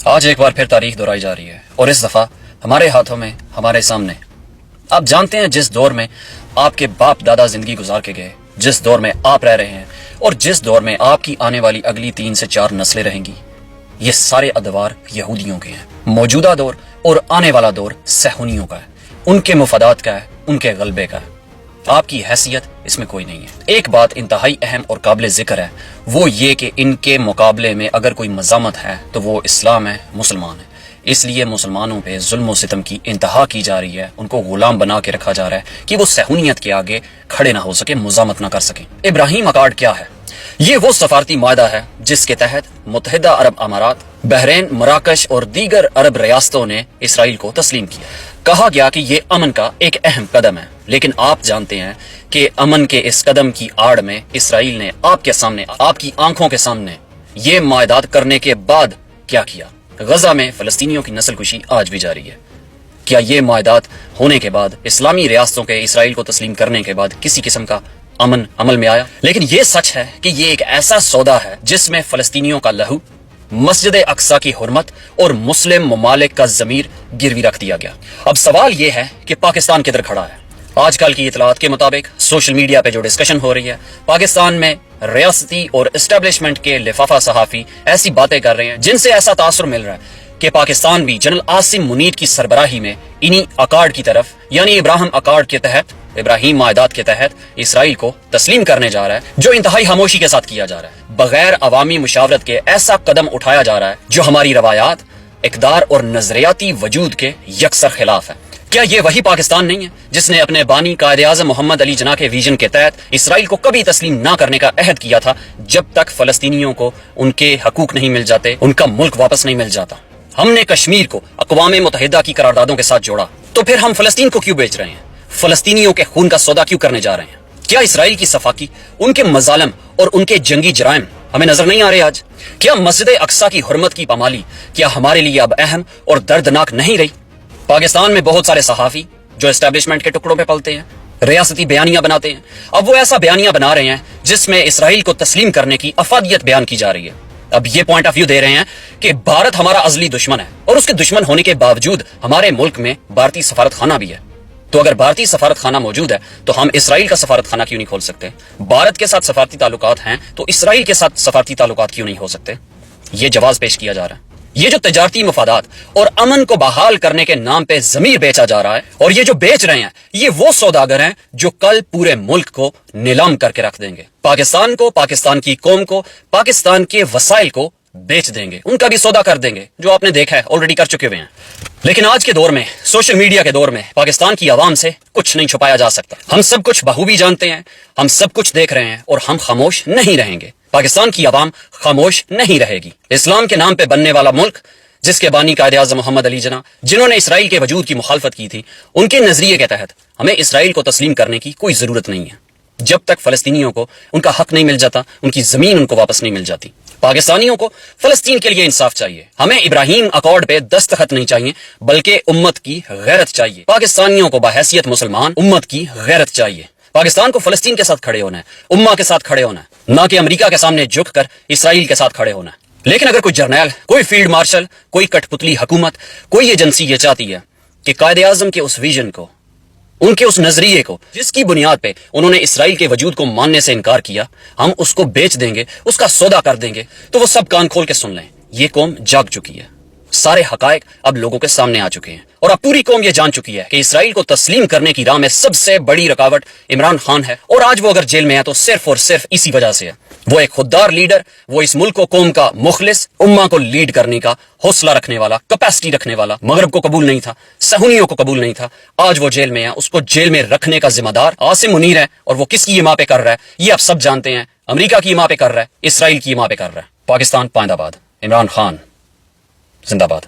آج ایک بار پھر تاریخ دہرائی جا رہی ہے اور اس دفعہ ہمارے ہاتھوں میں، ہمارے سامنے۔ آپ جانتے ہیں جس دور میں آپ کے باپ دادا زندگی گزار کے گئے، جس دور میں آپ رہ رہے ہیں اور جس دور میں آپ کی آنے والی اگلی 3 سے 4 نسلیں رہیں گی، یہ سارے ادوار یہودیوں کے ہیں۔ موجودہ دور اور آنے والا دور صہیونیوں کا ہے، ان کے مفادات کا ہے، ان کے غلبے کا ہے۔ آپ کی حیثیت اس میں کوئی نہیں ہے۔ ایک بات انتہائی اہم اور قابل ذکر ہے، وہ یہ کہ ان کے مقابلے میں اگر کوئی مزاحمت ہے تو وہ اسلام ہے، مسلمان ہے۔ اس لیے مسلمانوں پہ ظلم و ستم کی انتہا کی جا رہی ہے، ان کو غلام بنا کے رکھا جا رہا ہے کہ وہ صہیونیت کے آگے کھڑے نہ ہو سکے، مزاحمت نہ کر سکیں۔ ابراہیم اکارڈ کیا ہے؟ یہ وہ سفارتی معاہدہ ہے جس کے تحت متحدہ عرب امارات، بحرین، مراکش اور دیگر عرب ریاستوں نے اسرائیل کو تسلیم کیا۔ کہا گیا کہ یہ امن کا ایک اہم قدم ہے، لیکن آپ جانتے ہیں کہ امن کے اس قدم کی آڑ میں اسرائیل نے آپ کے سامنے، آپ کی آنکھوں کے سامنے یہ معاہدات کرنے کے بعد کیا کیا؟ غزہ میں فلسطینیوں کی نسل کشی آج بھی جاری ہے۔ کیا یہ معاہدات ہونے کے بعد، اسلامی ریاستوں کے اسرائیل کو تسلیم کرنے کے بعد کسی قسم کا امن عمل میں آیا؟ لیکن یہ سچ ہے کہ یہ ایک ایسا سودا ہے جس میں فلسطینیوں کا لہو، مسجد اقصی کی حرمت اور مسلم ممالک کا ضمیر گروی رکھ دیا گیا۔ اب سوال یہ ہے کہ پاکستان کدھر کھڑا ہے؟ آج کل کی اطلاعات کے مطابق سوشل میڈیا پہ جو ڈسکشن ہو رہی ہے، پاکستان میں ریاستی اور اسٹیبلشمنٹ کے لفافہ صحافی ایسی باتیں کر رہے ہیں جن سے ایسا تاثر مل رہا ہے کہ پاکستان بھی جنرل عاصم منیر کی سربراہی میں انہی اکارڈ کی طرف، یعنی ابراہیم اکارڈ کے تحت، ابراہیم معاہدات کے تحت اسرائیل کو تسلیم کرنے جا رہا ہے، جو انتہائی خاموشی کے ساتھ کیا جا رہا ہے۔ بغیر عوامی مشاورت کے ایسا قدم اٹھایا جا رہا ہے جو ہماری روایات، اقدار اور نظریاتی وجود کے یکسر خلاف ہے۔ کیا یہ وہی پاکستان نہیں ہے جس نے اپنے بانی قائد اعظم محمد علی جناح کے ویژن کے تحت اسرائیل کو کبھی تسلیم نہ کرنے کا عہد کیا تھا جب تک فلسطینیوں کو ان کے حقوق نہیں مل جاتے، ان کا ملک واپس نہیں مل جاتا؟ ہم نے کشمیر کو اقوام متحدہ کی قراردادوں کے ساتھ جوڑا، تو پھر ہم فلسطین کو کیوں بیچ رہے ہیں؟ فلسطینیوں کے خون کا سودا کیوں کرنے جا رہے ہیں؟ کیا اسرائیل کی صفاقی، ان کے مظالم اور ان کے جنگی جرائم ہمیں نظر نہیں آ رہے آج؟ کیا مسجد اقصی کی حرمت کی پامالی کیا ہمارے لیے اب اہم اور دردناک نہیں رہی؟ پاکستان میں بہت سارے صحافی جو اسٹیبلشمنٹ کے ٹکڑوں پہ پلتے ہیں، ریاستی بیانیاں بناتے ہیں، اب وہ ایسا بیانیہ بنا رہے ہیں جس میں اسرائیل کو تسلیم کرنے کی افادیت بیان کی جا رہی ہے۔ اب یہ پوائنٹ آف ویو دے رہے ہیں کہ بھارت ہمارا ازلی دشمن ہے اور اس کے دشمن ہونے کے باوجود ہمارے ملک میں بھارتی سفارت خانہ بھی ہے۔ تو اگر بھارتی سفارت خانہ موجود ہے تو ہم اسرائیل کا سفارت خانہ کیوں نہیں کھول سکتے؟ بھارت کے ساتھ سفارتی تعلقات ہیں تو اسرائیل کے ساتھ سفارتی تعلقات کیوں نہیں ہو سکتے؟ یہ جواز پیش کیا جا رہا ہے۔ یہ جو تجارتی مفادات اور امن کو بحال کرنے کے نام پہ ضمیر بیچا جا رہا ہے، اور یہ جو بیچ رہے ہیں یہ وہ سوداگر ہیں جو کل پورے ملک کو نیلام کر کے رکھ دیں گے، پاکستان کو، پاکستان کی قوم کو، پاکستان کے وسائل کو بیچ دیں گے، ان کا بھی سودا کر دیں گے، جو آپ نے دیکھا ہے آلریڈی کر چکے ہوئے ہیں۔ لیکن آج کے دور میں، سوشل میڈیا کے دور میں، پاکستان کی عوام سے کچھ نہیں چھپایا جا سکتا۔ ہم سب کچھ بخوبی جانتے ہیں، ہم سب کچھ دیکھ رہے ہیں اور ہم خاموش نہیں رہیں گے۔ پاکستان کی عوام خاموش نہیں رہے گی۔ اسلام کے نام پہ بننے والا ملک، جس کے بانی قائد اعظم محمد علی جناح، جنہوں نے اسرائیل کے وجود کی مخالفت کی تھی، ان کے نظریے کے تحت ہمیں اسرائیل کو تسلیم کرنے کی کوئی ضرورت نہیں ہے جب تک فلسطینیوں کو ان کا حق نہیں مل جاتا، ان کی زمین ان کو واپس نہیں مل جاتی۔ پاکستانیوں کو فلسطین کے لیے انصاف چاہیے، ہمیں ابراہیم اکارڈ پہ دستخط نہیں چاہیے بلکہ امت کی غیرت چاہیے۔ پاکستانیوں کو بحیثیت مسلمان امت کی غیرت چاہیے۔ پاکستان کو فلسطین کے ساتھ کھڑے ہونا ہے، امہ کے ساتھ کھڑے ہونا ہے، نہ کہ امریکہ کے سامنے جھک کر اسرائیل کے ساتھ کھڑے ہونا ہے۔ لیکن اگر کوئی جرنیل، کوئی فیلڈ مارشل، کوئی کٹ پتلی حکومت، کوئی ایجنسی یہ چاہتی ہے کہ قائد اعظم کے اس ویژن کو، ان کے اس نظریے کو، جس کی بنیاد پہ انہوں نے اسرائیل کے وجود کو ماننے سے انکار کیا، ہم اس کو بیچ دیں گے، اس کا سودا کر دیں گے، تو وہ سب کان کھول کے سن لیں، یہ قوم جاگ چکی ہے۔ سارے حقائق اب لوگوں کے سامنے آ چکے ہیں اور اب پوری قوم یہ جان چکی ہے کہ اسرائیل کو تسلیم کرنے کی راہ میں سب سے بڑی رکاوٹ عمران خان ہے، اور آج وہ اگر جیل میں ہے تو صرف اور صرف اسی وجہ سے ہے۔ وہ ایک خوددار لیڈر، وہ اس ملک و قوم کا مخلص، امہ کو لیڈ کرنے کا حوصلہ رکھنے والا، کیپیسٹی رکھنے والا، مغرب کو قبول نہیں تھا، صہیونیوں کو قبول نہیں تھا، آج وہ جیل میں ہے۔ اس کو جیل میں رکھنے کا ذمہ دار عاصم منیر ہے، اور وہ کس کی اماں پہ کر رہا ہے یہ آپ سب جانتے ہیں۔ امریکہ کی اماں پہ کر رہا ہے، اسرائیل کی اماں پہ کر رہا ہے۔ پاکستان پائندہ باد، عمران خان زندہ باد۔